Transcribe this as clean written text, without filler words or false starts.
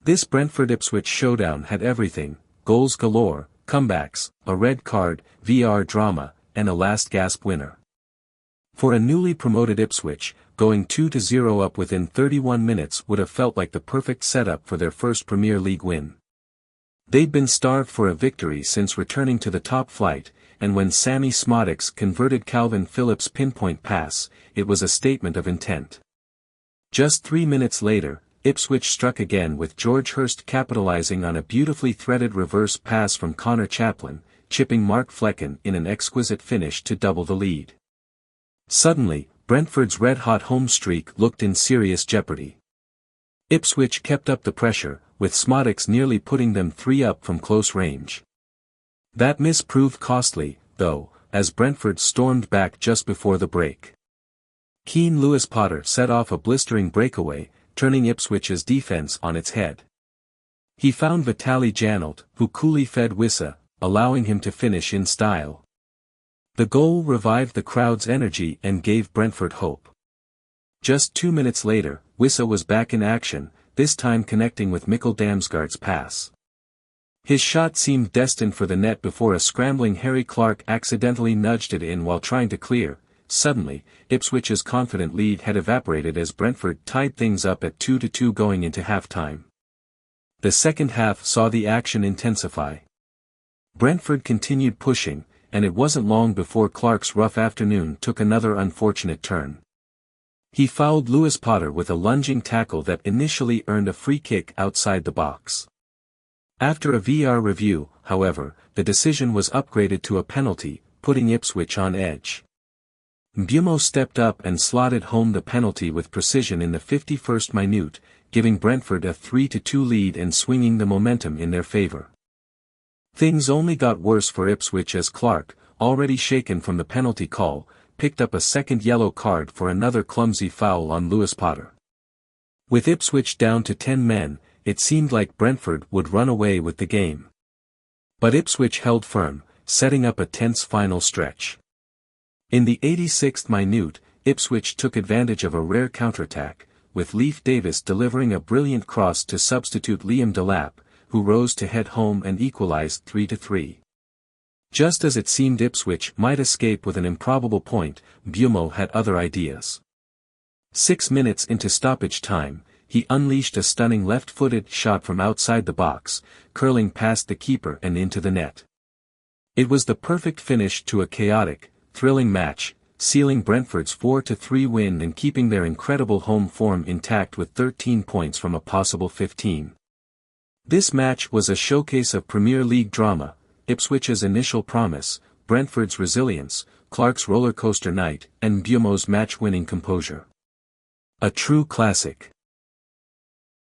This Brentford-Ipswich showdown had everything: goals galore, comebacks, a red card, VR drama, and a last-gasp winner. For a newly promoted Ipswich, going 2-0 up within 31 minutes would have felt like the perfect setup for their first Premier League win. They'd been starved for a victory since returning to the top flight, and when Sammie Szmodics converted Calvin Phillips' pinpoint pass, it was a statement of intent. Just 3 minutes later, Ipswich struck again with George Hirst capitalising on a beautifully threaded reverse pass from Connor Chaplin, chipping Mark Flecken in an exquisite finish to double the lead. Suddenly, Brentford's red-hot home streak looked in serious jeopardy. Ipswich kept up the pressure, with Szmodics nearly putting them 3 up from close range. That miss proved costly, though, as Brentford stormed back just before the break. Keen Lewis Potter set off a blistering breakaway, turning Ipswich's defence on its head. He found Vitaly Janelt, who coolly fed Wissa, allowing him to finish in style. The goal revived the crowd's energy and gave Brentford hope. Just 2 minutes later, Wissa was back in action, this time connecting with Mikkel Damsgaard's pass. His shot seemed destined for the net before a scrambling Harry Clarke accidentally nudged it in while trying to clear. Suddenly, Ipswich's confident lead had evaporated as Brentford tied things up at 2-2 going into half-time. The second half saw the action intensify. Brentford continued pushing, and it wasn't long before Clarke's rough afternoon took another unfortunate turn. He fouled Lewis Potter with a lunging tackle that initially earned a free kick outside the box. After a VR review, however, the decision was upgraded to a penalty, putting Ipswich on edge. Mbeumo stepped up and slotted home the penalty with precision in the 51st minute, giving Brentford a 3-2 lead and swinging the momentum in their favour. Things only got worse for Ipswich as Clarke, already shaken from the penalty call, picked up a second yellow card for another clumsy foul on Lewis Potter. With Ipswich down to 10 men, it seemed like Brentford would run away with the game. But Ipswich held firm, setting up a tense final stretch. In the 86th minute, Ipswich took advantage of a rare counterattack, with Leif Davis delivering a brilliant cross to substitute Liam Delap, who rose to head home and equalised 3-3. Just as it seemed Ipswich might escape with an improbable point, Mbeumo had other ideas. 6 minutes into stoppage time, he unleashed a stunning left-footed shot from outside the box, curling past the keeper and into the net. It was the perfect finish to a chaotic, thrilling match, sealing Brentford's 4-3 win and keeping their incredible home form intact with 13 points from a possible 15. This match was a showcase of Premier League drama, Ipswich's initial promise, Brentford's resilience, Clarke's rollercoaster night, and Mbeumo's match-winning composure. A true classic.